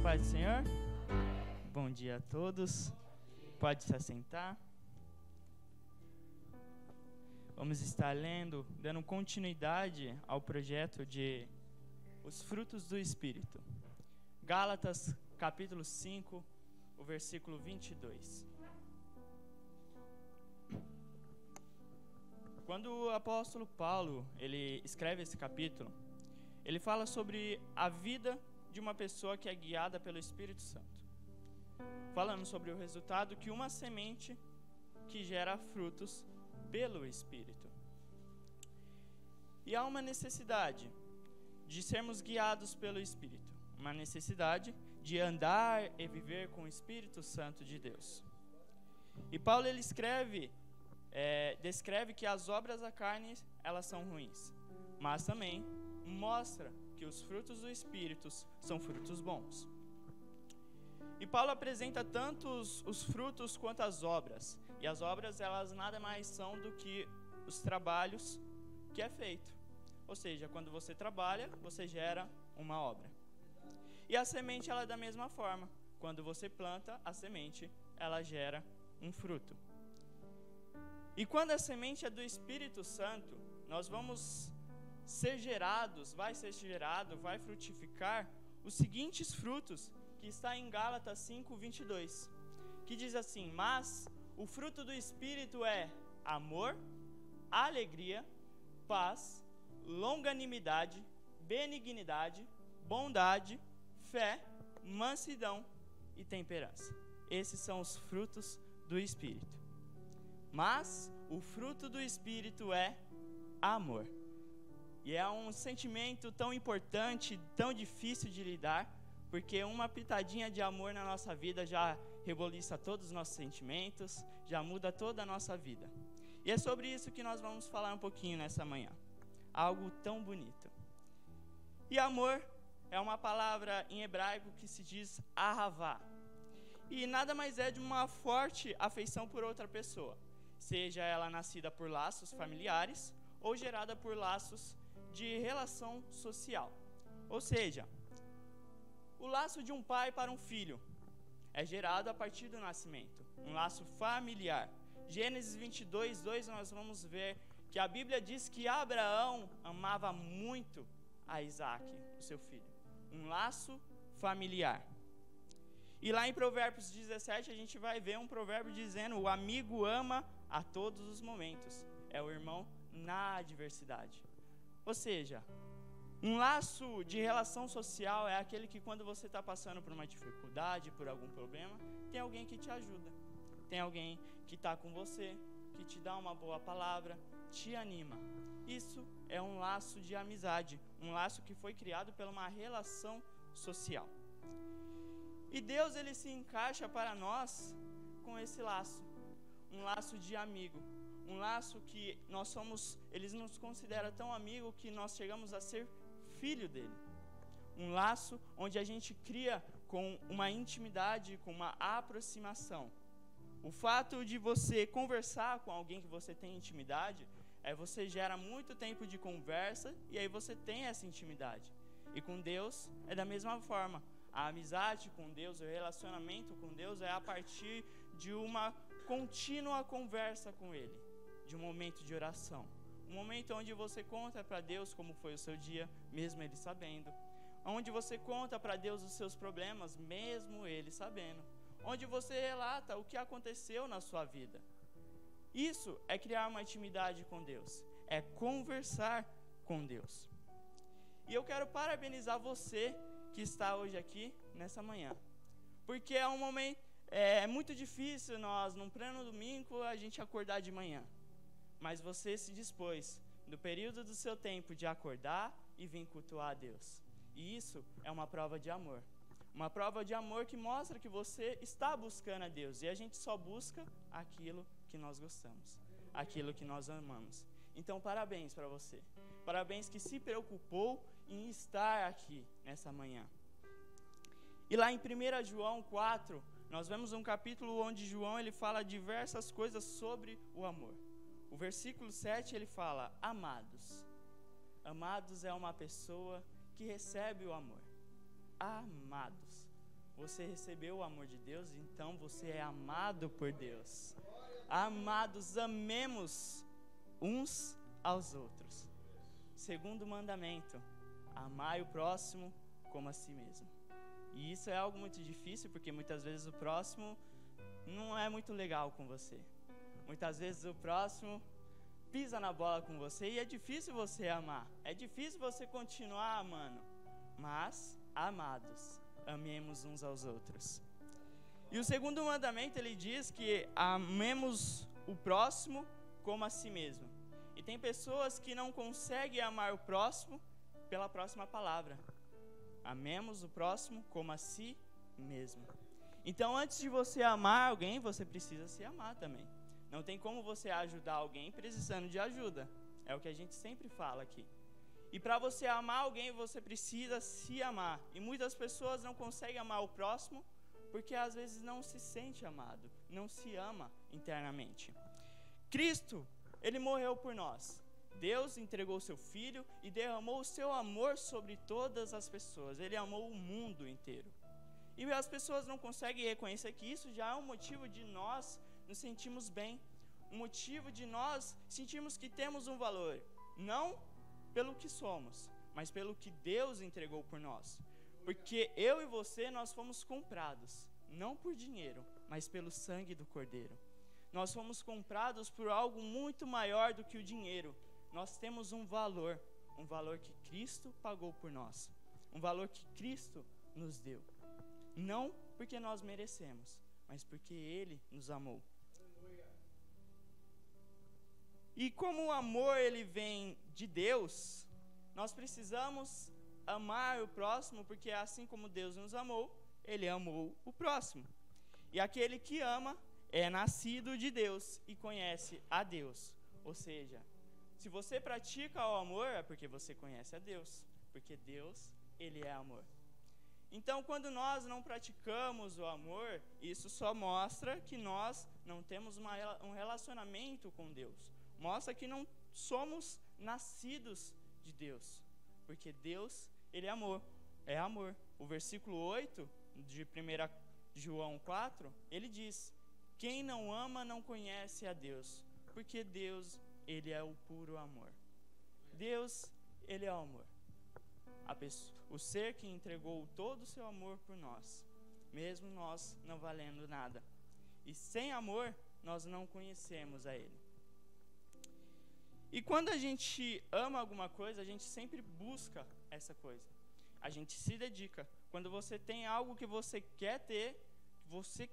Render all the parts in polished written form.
paz do Senhor. Bom dia a todos. Pode se assentar. Vamos estar dando continuidade ao projeto de Os Frutos do Espírito. Gálatas, capítulo 5, o versículo 22. Quando o apóstolo Paulo, ele escreve esse capítulo, ele fala sobre a vida de uma pessoa que é guiada pelo Espírito Santo. Falando sobre o resultado que uma semente que gera frutos pelo Espírito. E há uma necessidade de sermos guiados pelo Espírito. Uma necessidade de andar e viver com o Espírito Santo de Deus. E Paulo ele descreve que as obras da carne elas são ruins, mas também mostra que os frutos do Espírito são frutos bons. E Paulo apresenta tanto os frutos quanto as obras. E as obras elas nada mais são do que os trabalhos que é feito. Ou seja, quando você trabalha, você gera uma obra. E a semente ela é da mesma forma. Quando você planta a semente, ela gera um fruto. E quando a semente é do Espírito Santo, nós vamos ser gerados, vai frutificar os seguintes frutos que está em Gálatas 5, 22, que diz assim: mas o fruto do Espírito é amor, alegria, paz, longanimidade, benignidade, bondade, fé, mansidão e temperança. Esses são os frutos do Espírito. Mas o fruto do Espírito é amor. E é um sentimento tão importante, tão difícil de lidar, porque uma pitadinha de amor na nossa vida já reboliça todos os nossos sentimentos, já muda toda a nossa vida. E é sobre isso que nós vamos falar um pouquinho nessa manhã. Algo tão bonito. E amor é uma palavra em hebraico que se diz ahavá. E nada mais é de uma forte afeição por outra pessoa, seja ela nascida por laços familiares ou gerada por laços de relação social. Ou seja, o laço de um pai para um filho é gerado a partir do nascimento, um laço familiar. Gênesis 22, 2, nós vamos ver que a Bíblia diz que Abraão amava muito a Isaac, o seu filho. Um laço familiar. E lá em Provérbios 17, a gente vai ver um provérbio dizendo: o amigo ama a todos os momentos, é o irmão na adversidade. Ou seja, um laço de relação social é aquele que quando você está passando por uma dificuldade, por algum problema, tem alguém que te ajuda. Tem alguém que está com você, que te dá uma boa palavra, te anima. Isso é um laço de amizade, um laço que foi criado por uma relação social. E Deus ele se encaixa para nós com esse laço, um laço de amigo. Um laço que eles nos consideram tão amigo que nós chegamos a ser filho dele. Um laço onde a gente cria com uma intimidade, com uma aproximação. O fato de você conversar com alguém que você tem intimidade, você gera muito tempo de conversa e aí você tem essa intimidade. E com Deus é da mesma forma. A amizade com Deus, o relacionamento com Deus é a partir de uma contínua conversa com Ele. De um momento de oração, um momento onde você conta para Deus como foi o seu dia, mesmo Ele sabendo, onde você conta para Deus os seus problemas, mesmo Ele sabendo, onde você relata o que aconteceu na sua vida. Isso é criar uma intimidade com Deus, é conversar com Deus. E eu quero parabenizar você que está hoje aqui nessa manhã, porque é um momento, é muito difícil nós, num pleno domingo, a gente acordar de manhã. Mas você se dispôs, no período do seu tempo, de acordar e vir cultuar a Deus. E isso é uma prova de amor. Uma prova de amor que mostra que você está buscando a Deus. E a gente só busca aquilo que nós gostamos, aquilo que nós amamos. Então, parabéns para você. Parabéns que se preocupou em estar aqui nessa manhã. E lá em 1 João 4, nós vemos um capítulo onde João ele fala diversas coisas sobre o amor. O versículo 7 ele fala: amados. Amados é uma pessoa que recebe o amor. Amados. você recebeu o amor de Deus, então você é amado por Deus. Amados, amemos uns aos outros. Segundo mandamento, amai o próximo como a si mesmo. E isso é algo muito difícil, porque muitas vezes o próximo não é muito legal com você. Muitas vezes o próximo pisa na bola com você e é difícil você amar. É difícil você continuar amando. Mas, amados, amemos uns aos outros. E o segundo mandamento, ele diz que amemos o próximo como a si mesmo. E tem pessoas que não conseguem amar o próximo pela próxima palavra. Amemos o próximo como a si mesmo. Então, antes de você amar alguém, você precisa se amar também. Não tem como você ajudar alguém precisando de ajuda. É o que a gente sempre fala aqui. E para você amar alguém, você precisa se amar. E muitas pessoas não conseguem amar o próximo porque às vezes não se sente amado, não se ama internamente. Cristo, ele morreu por nós. Deus entregou seu Filho e derramou o seu amor sobre todas as pessoas. Ele amou o mundo inteiro. E as pessoas não conseguem reconhecer que isso já é um motivo de nós nos sentirmos bem. Um motivo de nós sentirmos que temos um valor. Não pelo que somos, mas pelo que Deus entregou por nós. Porque eu e você, nós fomos comprados, não por dinheiro, mas pelo sangue do Cordeiro. Nós fomos comprados por algo muito maior do que o dinheiro. Nós temos um valor que Cristo pagou por nós, um valor que Cristo nos deu. Não porque nós merecemos, mas porque Ele nos amou. E como o amor ele vem de Deus, nós precisamos amar o próximo, porque assim como Deus nos amou, Ele amou o próximo. E aquele que ama é nascido de Deus e conhece a Deus. Ou seja, se você pratica o amor, é porque você conhece a Deus, porque Deus, Ele é amor. Então, quando nós não praticamos o amor, isso só mostra que nós não temos um relacionamento com Deus. Mostra que não somos nascidos de Deus, porque Deus, Ele é amor, O versículo 8 de 1 João 4, ele diz: quem não ama não conhece a Deus, porque Deus, Ele é o puro amor. Deus, Ele é o amor. O ser que entregou todo o seu amor por nós, mesmo nós não valendo nada. E sem amor, nós não conhecemos a Ele. E quando a gente ama alguma coisa, a gente sempre busca essa coisa. A gente se dedica. Quando você tem algo que você quer ter, você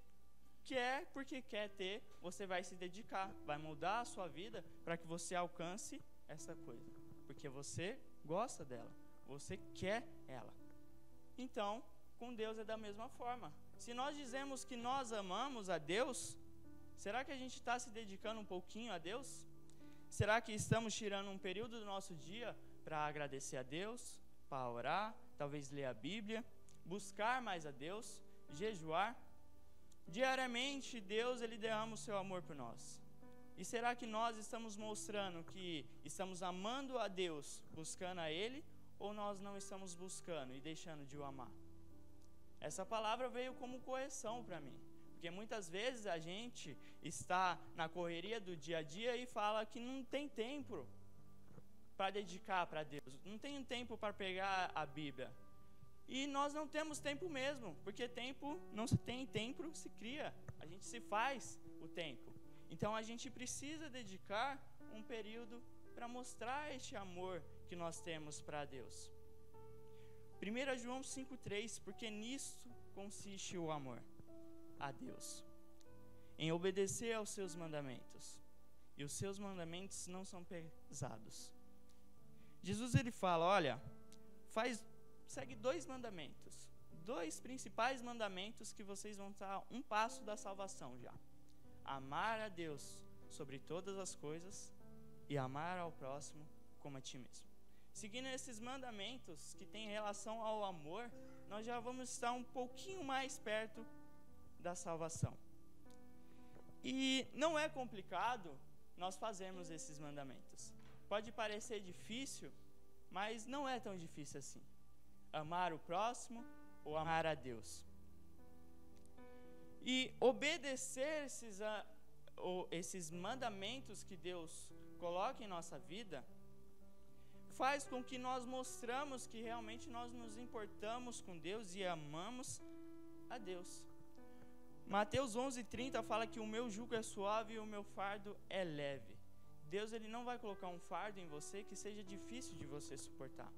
quer porque quer ter, você vai se dedicar, vai mudar a sua vida para que você alcance essa coisa. Porque você gosta dela, você quer ela. Então, com Deus é da mesma forma. Se nós dizemos que nós amamos a Deus, será que a gente está se dedicando um pouquinho a Deus? Será que estamos tirando um período do nosso dia para agradecer a Deus, para orar, talvez ler a Bíblia, buscar mais a Deus, jejuar? Diariamente, Deus, Ele derrama o seu amor por nós. E será que nós estamos mostrando que estamos amando a Deus, buscando a Ele, ou nós não estamos buscando e deixando de o amar? Essa palavra veio como correção para mim. Porque muitas vezes a gente está na correria do dia a dia e fala que não tem tempo para dedicar para Deus, não tem tempo para pegar a Bíblia. E nós não temos tempo mesmo, porque tempo não se tem, tempo se cria, a gente se faz o tempo. Então a gente precisa dedicar um período para mostrar este amor que nós temos para Deus. 1 João 5,3, porque nisto consiste o amor a Deus, em obedecer aos seus mandamentos, e os seus mandamentos não são pesados. Jesus, ele fala, olha, segue 2 mandamentos, 2 principais mandamentos que vocês vão estar um passo da salvação já: amar a Deus sobre todas as coisas e amar ao próximo como a ti mesmo. Seguindo esses mandamentos que têm relação ao amor, nós já vamos estar um pouquinho mais perto da salvação. E não é complicado nós fazermos esses mandamentos. Pode parecer difícil, mas não é tão difícil assim. Amar o próximo ou amar a Deus. E obedecer esses mandamentos que Deus coloca em nossa vida faz com que nós mostramos que realmente nós nos importamos com Deus e amamos a Deus. Mateus 11:30 fala que o meu jugo é suave e o meu fardo é leve. Deus, ele não vai colocar um fardo em você que seja difícil de você suportar.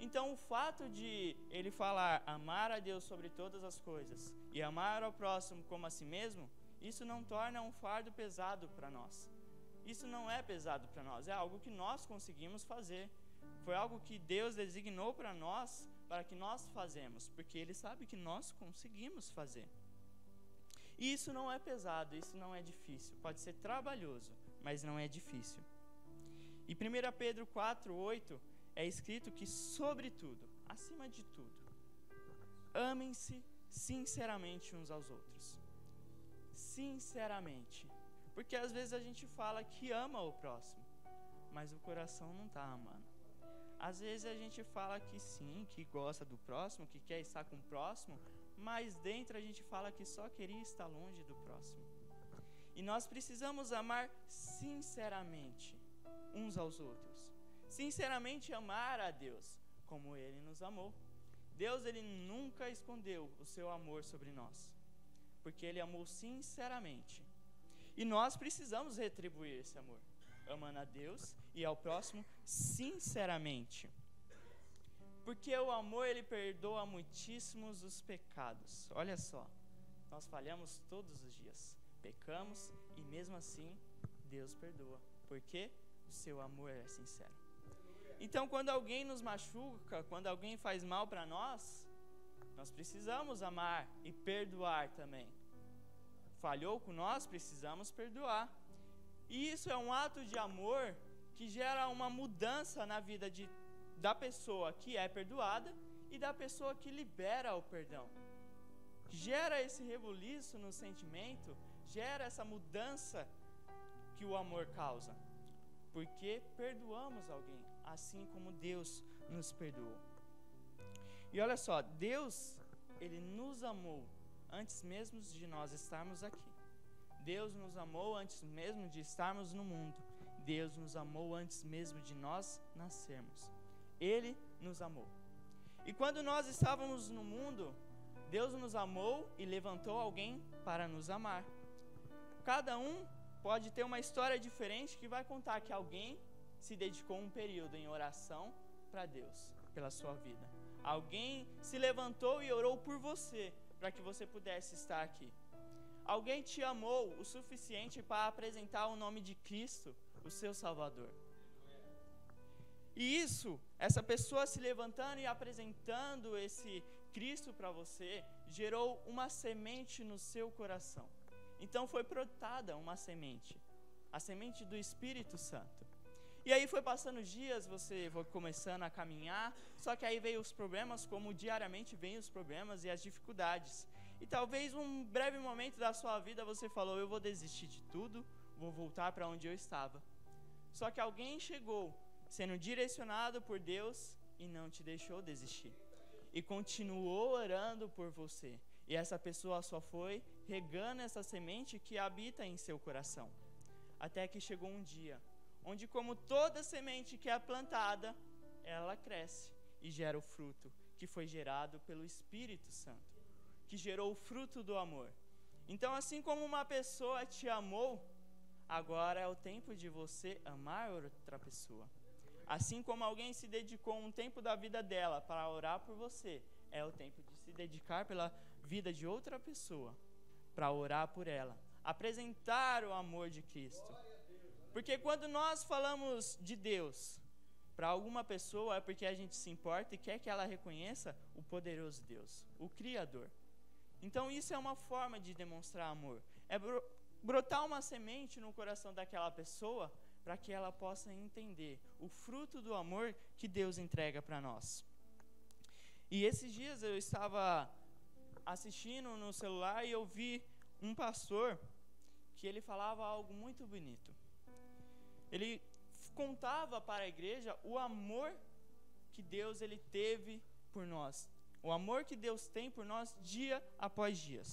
Então, o fato de ele falar amar a Deus sobre todas as coisas e amar ao próximo como a si mesmo, isso não torna um fardo pesado para nós. Isso não é pesado para nós, é algo que nós conseguimos fazer. Foi algo que Deus designou para nós, para que nós fazemos, porque Ele sabe que nós conseguimos fazer. E isso não é pesado, isso não é difícil. Pode ser trabalhoso, mas não é difícil. E 1 Pedro 4:8 é escrito que, sobretudo, acima de tudo, amem-se sinceramente uns aos outros. Sinceramente. Porque às vezes a gente fala que ama o próximo, mas o coração não está amando. Às vezes a gente fala que sim, que gosta do próximo, que quer estar com o próximo, mas dentro a gente fala que só queria estar longe do próximo. E nós precisamos amar sinceramente uns aos outros. Sinceramente amar a Deus, como Ele nos amou. Deus, Ele nunca escondeu o seu amor sobre nós, porque Ele amou sinceramente. E nós precisamos retribuir esse amor, amando a Deus e ao próximo sinceramente. Porque o amor, ele perdoa muitíssimos os pecados. Olha só, nós falhamos todos os dias, pecamos e mesmo assim Deus perdoa. Porque o seu amor é sincero. Então, quando alguém nos machuca, quando alguém faz mal para nós precisamos amar e perdoar também. Falhou com nós, precisamos perdoar. E isso é um ato de amor que gera uma mudança na vida da pessoa que é perdoada e da pessoa que libera o perdão. Gera esse rebuliço no sentimento, gera essa mudança que o amor causa. Porque perdoamos alguém, assim como Deus nos perdoou. E olha só, Deus, Ele nos amou antes mesmo de nós estarmos aqui. Deus nos amou antes mesmo de estarmos no mundo. Deus nos amou antes mesmo de nós nascermos. Ele nos amou. E quando nós estávamos no mundo, Deus nos amou e levantou alguém para nos amar. Cada um pode ter uma história diferente que vai contar que alguém se dedicou um período em oração para Deus, pela sua vida. Alguém se levantou e orou por você, para que você pudesse estar aqui. Alguém te amou o suficiente para apresentar o nome de Cristo, o seu Salvador. E isso, essa pessoa se levantando e apresentando esse Cristo para você, gerou uma semente no seu coração. Então foi brotada uma semente, a semente do Espírito Santo. E aí foi passando os dias, você foi começando a caminhar, só que aí veio os problemas, como diariamente vêm os problemas e as dificuldades. E talvez um breve momento da sua vida você falou, eu vou desistir de tudo, vou voltar para onde eu estava. Só que alguém chegou, sendo direcionado por Deus e não te deixou desistir. E continuou orando por você. E essa pessoa só foi regando essa semente que habita em seu coração. Até que chegou um dia onde, como toda semente que é plantada, ela cresce e gera o fruto que foi gerado pelo Espírito Santo, que gerou o fruto do amor. Então, assim como uma pessoa te amou, agora é o tempo de você amar outra pessoa. Assim como alguém se dedicou um tempo da vida dela para orar por você, é o tempo de se dedicar pela vida de outra pessoa, para orar por ela, apresentar o amor de Cristo. Porque quando nós falamos de Deus para alguma pessoa, é porque a gente se importa e quer que ela reconheça o poderoso Deus, o Criador. Então isso é uma forma de demonstrar amor. É brotar uma semente no coração daquela pessoa para que ela possa entender o fruto do amor que Deus entrega para nós. E esses dias eu estava assistindo no celular e eu vi um pastor que ele falava algo muito bonito. Ele contava para a igreja o amor que Deus ele teve por nós. O amor que Deus tem por nós dia após dia.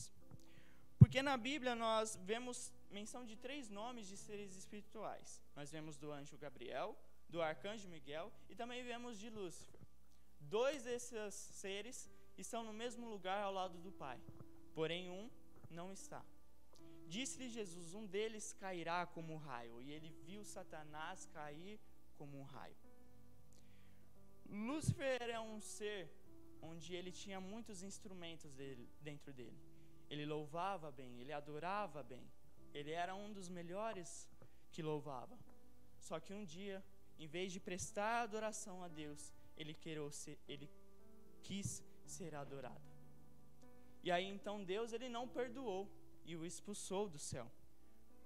Porque na Bíblia nós vemos menção de 3 nomes de seres espirituais. Nós vemos do anjo Gabriel, do arcanjo Miguel e também vemos de Lúcifer. 2 desses seres estão no mesmo lugar ao lado do Pai, porém um não está. Disse-lhe Jesus, um deles cairá como um raio, e ele viu Satanás cair como um raio. Lúcifer é um ser onde ele tinha muitos instrumentos dentro dele. Ele louvava bem, ele adorava bem, ele era um dos melhores que louvava. Só que um dia, em vez de prestar adoração a Deus, ele quis ser adorado. E aí então Deus ele não perdoou e o expulsou do céu.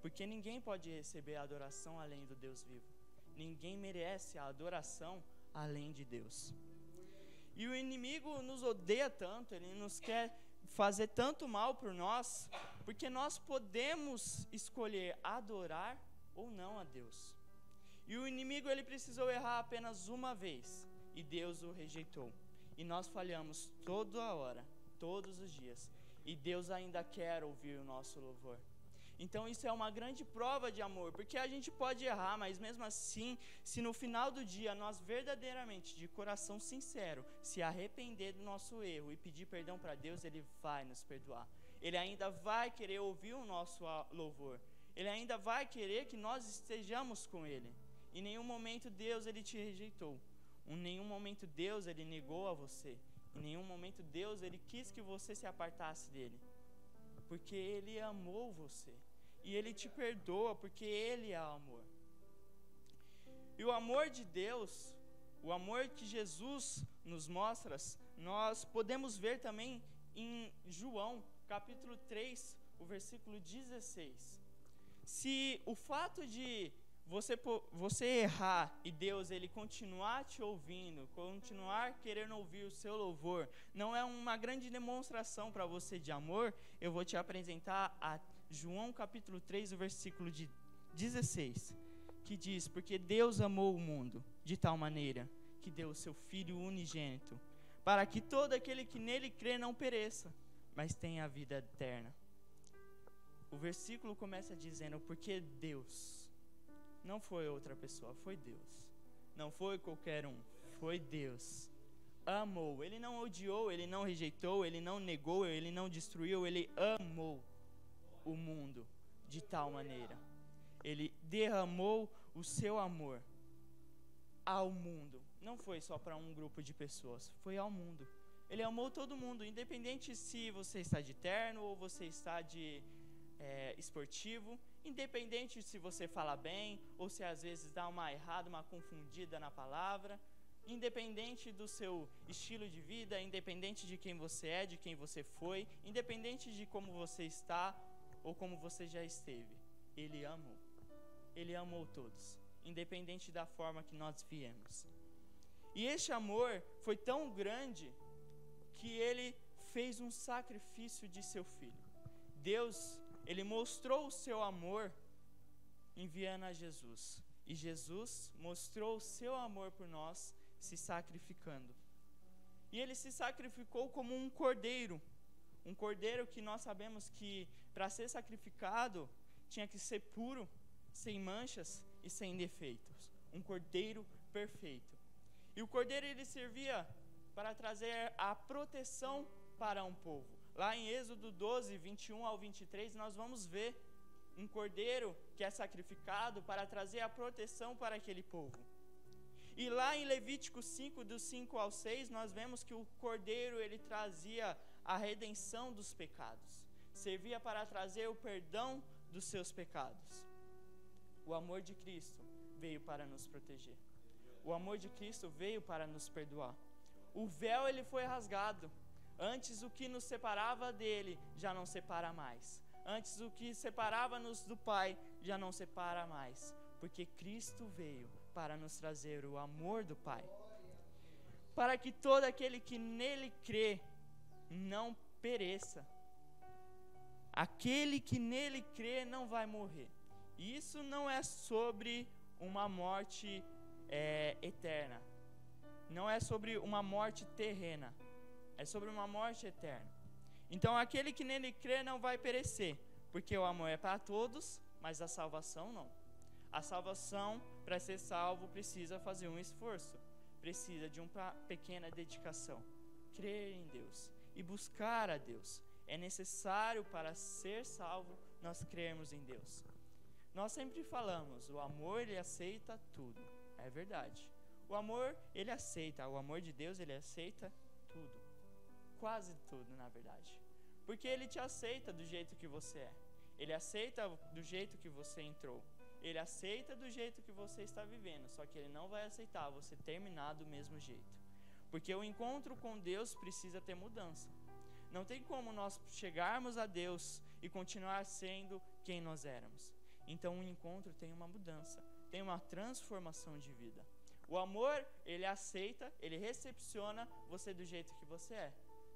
Porque ninguém pode receber a adoração além do Deus vivo. Ninguém merece a adoração além de Deus. E o inimigo nos odeia tanto, ele nos quer fazer tanto mal por nós, porque nós podemos escolher adorar ou não a Deus. E o inimigo ele precisou errar apenas uma vez, e Deus o rejeitou. E nós falhamos toda hora, todos os dias, e Deus ainda quer ouvir o nosso louvor. Então isso é uma grande prova de amor, porque a gente pode errar, mas mesmo assim, se no final do dia nós verdadeiramente, de coração sincero, se arrepender do nosso erro e pedir perdão para Deus, Ele vai nos perdoar. Ele ainda vai querer ouvir o nosso louvor. Ele ainda vai querer que nós estejamos com Ele. Em nenhum momento Deus ele te rejeitou. Em nenhum momento Deus ele negou a você. Em nenhum momento Deus ele quis que você se apartasse dele. Porque Ele amou você. E Ele te perdoa porque Ele é amor. E o amor de Deus, o amor que Jesus nos mostra, nós podemos ver também em João, capítulo 3, o versículo 16. Se o fato de você errar e Deus ele continuar te ouvindo, continuar querendo ouvir o seu louvor, não é uma grande demonstração para você de amor, eu vou te apresentar a João capítulo 3, o versículo de 16, que diz, porque Deus amou o mundo de tal maneira que deu o seu Filho unigênito, para que todo aquele que nele crê não pereça, mas tenha a vida eterna. O versículo começa dizendo, porque Deus, não foi outra pessoa, foi Deus. Não foi qualquer um, foi Deus. Amou, Ele não odiou, Ele não rejeitou, Ele não negou, Ele não destruiu, Ele amou o mundo de tal maneira. Ele derramou o seu amor ao mundo. Não foi só para um grupo de pessoas, foi ao mundo. Ele amou todo mundo, independente se você está de terno ou você está de esportivo, independente se você fala bem ou se às vezes dá uma errada, uma confundida na palavra, independente do seu estilo de vida, independente de quem você é, de quem você foi, independente de como você está ou como você já esteve, Ele amou. Ele amou todos, independente da forma que nós viemos. E este amor foi tão grande que Ele fez um sacrifício de seu Filho. Deus, Ele mostrou o seu amor enviando a Jesus. E Jesus mostrou o seu amor por nós se sacrificando. E Ele se sacrificou como um cordeiro. Um cordeiro que nós sabemos que para ser sacrificado tinha que ser puro, sem manchas e sem defeitos. Um cordeiro perfeito. E o cordeiro ele servia para trazer a proteção para um povo. Lá em Êxodo 12, 21 ao 23, nós vamos ver um cordeiro que é sacrificado para trazer a proteção para aquele povo. E lá em Levítico 5, do 5 ao 6, nós vemos que o cordeiro ele trazia a redenção dos pecados. Servia para trazer o perdão dos seus pecados. O amor de Cristo veio para nos proteger. O amor de Cristo veio para nos perdoar. O véu ele foi rasgado. Antes o que nos separava dele já não separa mais. Antes o que separava-nos do Pai já não separa mais. Porque Cristo veio para nos trazer o amor do Pai. Para que todo aquele que nele crê não pereça. Aquele que nele crê não vai morrer. E isso não é sobre uma morte eterna. Não é sobre uma morte terrena. É sobre uma morte eterna. Então aquele que nele crê não vai perecer, porque o amor é para todos, mas a salvação não. A salvação, para ser salvo, precisa fazer um esforço, precisa de uma pequena dedicação. Crer em Deus e buscar a Deus. É necessário para ser salvo nós crermos em Deus. Nós sempre falamos, o amor ele aceita tudo. É verdade. O amor ele aceita, o amor de Deus ele aceita tudo. Quase tudo, na verdade. Porque ele te aceita do jeito que você é. Ele aceita do jeito que você entrou. Ele aceita do jeito que você está vivendo. Só que ele não vai aceitar você terminar do mesmo jeito. Porque o encontro com Deus precisa ter mudança. Não tem como nós chegarmos a Deus e continuar sendo quem nós éramos. Então o encontro tem uma mudança, tem uma transformação de vida. O amor, ele aceita, ele recepciona você do jeito que você é.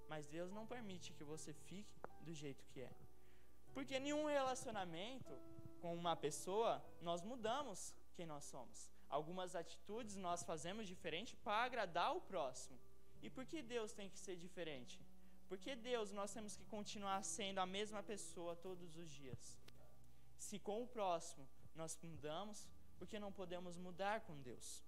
Mas Deus não permite que você fique do jeito que é. Porque nenhum relacionamento com uma pessoa, nós mudamos quem nós somos. Algumas atitudes nós fazemos diferente para agradar o próximo. E por que Deus tem que ser diferente? Porque Deus, nós temos que continuar sendo a mesma pessoa todos os dias. Se com o próximo nós mudamos, por que não podemos mudar com Deus?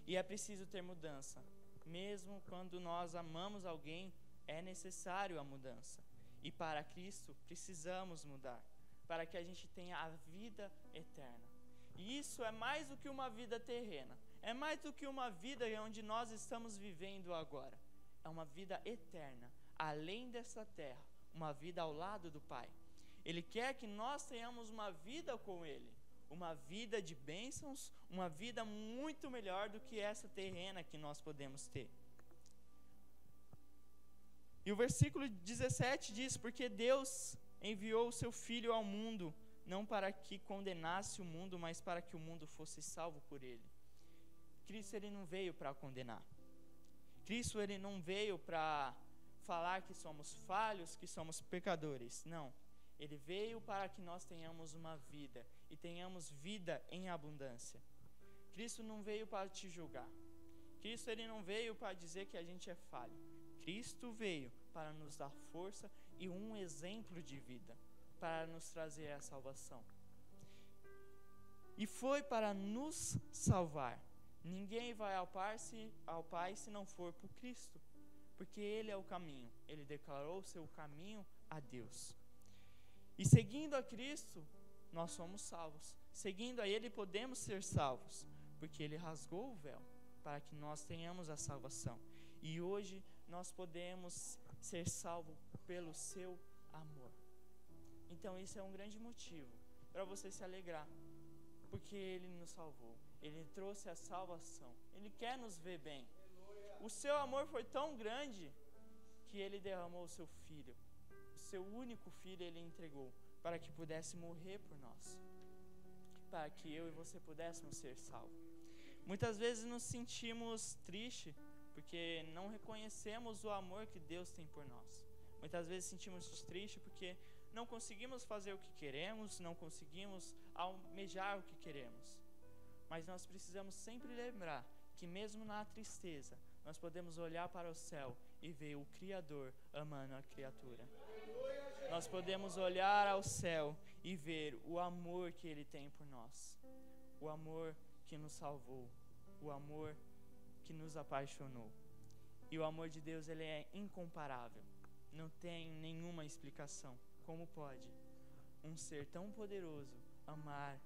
E é preciso ter mudança. Mesmo quando nós amamos alguém, é necessário a mudança. E para Cristo, precisamos mudar, para que a gente tenha a vida eterna. E isso é mais do que uma vida terrena. É mais do que uma vida onde nós estamos vivendo agora. É uma vida eterna, além dessa terra, uma vida ao lado do Pai. Ele quer que nós tenhamos uma vida com Ele, uma vida de bênçãos, uma vida muito melhor do que essa terrena que nós podemos ter. E o versículo 17 diz, porque Deus enviou o seu Filho ao mundo, não para que condenasse o mundo, mas para que o mundo fosse salvo por Ele. Cristo ele não veio para condenar. Cristo ele não veio para falar que somos falhos, que somos pecadores. Não. Ele veio para que nós tenhamos uma vida e tenhamos vida em abundância. Cristo não veio para te julgar. Cristo ele não veio para dizer que a gente é falho. Cristo veio para nos dar força e um exemplo de vida, para nos trazer a salvação. E foi para nos salvar. Ninguém vai ao Pai se não for por Cristo, porque Ele é o caminho. Ele declarou o seu caminho a Deus. E seguindo a Cristo, nós somos salvos. Seguindo a Ele, podemos ser salvos, porque Ele rasgou o véu para que nós tenhamos a salvação. E hoje nós podemos ser salvos pelo seu amor. Então isso é um grande motivo para você se alegrar, porque Ele nos salvou. Ele trouxe a salvação. Ele quer nos ver bem. O seu amor foi tão grande que Ele derramou o seu Filho. O seu único Filho Ele entregou para que pudesse morrer por nós, para que eu e você pudéssemos ser salvos. Muitas vezes nos sentimos tristes porque não reconhecemos o amor que Deus tem por nós. Muitas vezes sentimos tristes porque não conseguimos fazer o que queremos, não conseguimos almejar o que queremos. Mas nós precisamos sempre lembrar que mesmo na tristeza, nós podemos olhar para o céu e ver o Criador amando a criatura. Nós podemos olhar ao céu e ver o amor que Ele tem por nós. O amor que nos salvou. O amor que nos apaixonou. E o amor de Deus, ele é incomparável. Não tem nenhuma explicação. Como pode um ser tão poderoso amar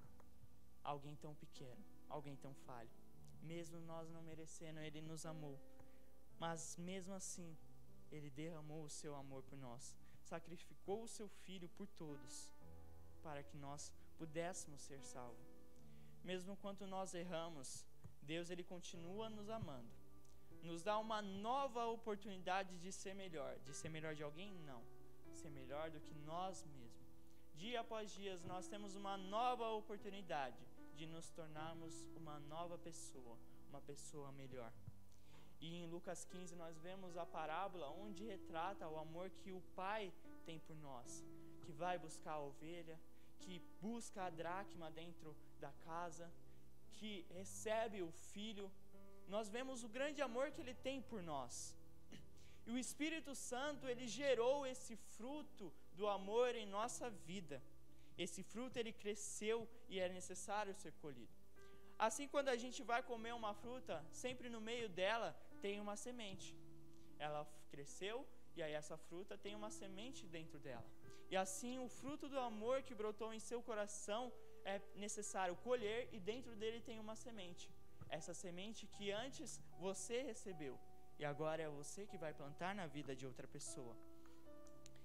alguém tão pequeno, alguém tão falho? Mesmo nós não merecendo, Ele nos amou. Mas mesmo assim, Ele derramou o seu amor por nós. Sacrificou o seu Filho por todos, para que nós pudéssemos ser salvos. Mesmo quando nós erramos, Deus ele continua nos amando. Nos dá uma nova oportunidade de ser melhor. De ser melhor de alguém? Não. Ser melhor do que nós mesmos. Dia após dia, nós temos uma nova oportunidade de nos tornarmos uma nova pessoa, uma pessoa melhor. E em Lucas 15 nós vemos a parábola onde retrata o amor que o Pai tem por nós, que vai buscar a ovelha, que busca a dracma dentro da casa, que recebe o filho. Nós vemos o grande amor que Ele tem por nós. E o Espírito Santo, ele gerou esse fruto do amor em nossa vida. Esse fruto, ele cresceu e é necessário ser colhido. Assim, quando a gente vai comer uma fruta, sempre no meio dela tem uma semente. Ela cresceu e aí essa fruta tem uma semente dentro dela. E assim, o fruto do amor que brotou em seu coração é necessário colher e dentro dele tem uma semente. Essa semente que antes você recebeu e agora é você que vai plantar na vida de outra pessoa.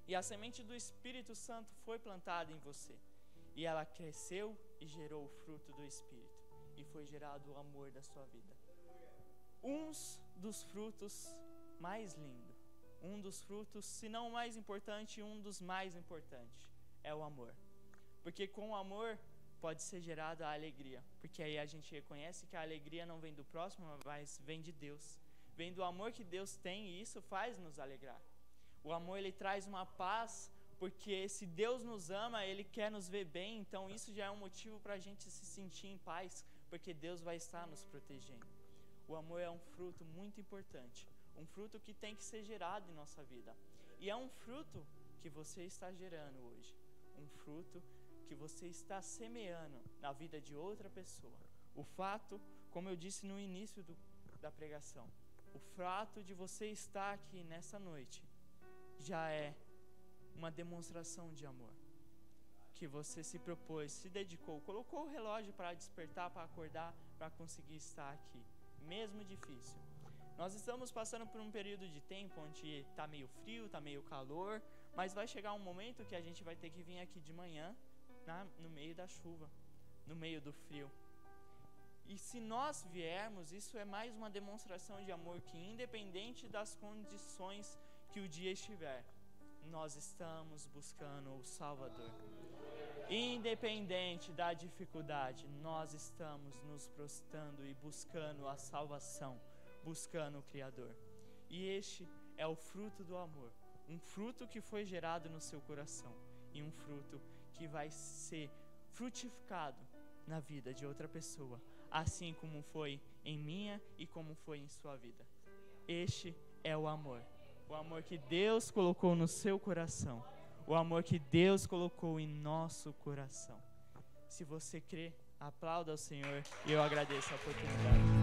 E a semente do Espírito Santo foi plantada em você. E ela cresceu e gerou o fruto do Espírito. E foi gerado o amor da sua vida. Um dos frutos mais lindos, um dos frutos, se não o mais importante, um dos mais importantes, é o amor. Porque com o amor pode ser gerada a alegria. Porque aí a gente reconhece que a alegria não vem do próximo, mas vem de Deus. Vem do amor que Deus tem e isso faz nos alegrar. O amor, ele traz uma paz, porque se Deus nos ama, ele quer nos ver bem, então isso já é um motivo para a gente se sentir em paz, porque Deus vai estar nos protegendo. O amor é um fruto muito importante, um fruto que tem que ser gerado em nossa vida. E é um fruto que você está gerando hoje, um fruto que você está semeando na vida de outra pessoa. O fato, como eu disse no início da pregação, o fato de você estar aqui nessa noite já é uma demonstração de amor. Que você se propôs, se dedicou, colocou o relógio para despertar, para acordar, para conseguir estar aqui, mesmo difícil. Nós estamos passando por um período de tempo onde está meio frio, está meio calor, mas vai chegar um momento que a gente vai ter que vir aqui de manhã, no meio da chuva, no meio do frio. E se nós viermos, isso é mais uma demonstração de amor, que independente das condições que o dia estiver, nós estamos buscando o Salvador. Independente da dificuldade, nós estamos nos prostrando e buscando a salvação, buscando o Criador. E este é o fruto do amor, um fruto que foi gerado no seu coração e um fruto que vai ser frutificado na vida de outra pessoa, assim como foi em minha e como foi em sua vida. Este é o amor que Deus colocou no seu coração, o amor que Deus colocou em nosso coração. Se você crê, aplauda ao Senhor e eu agradeço a oportunidade.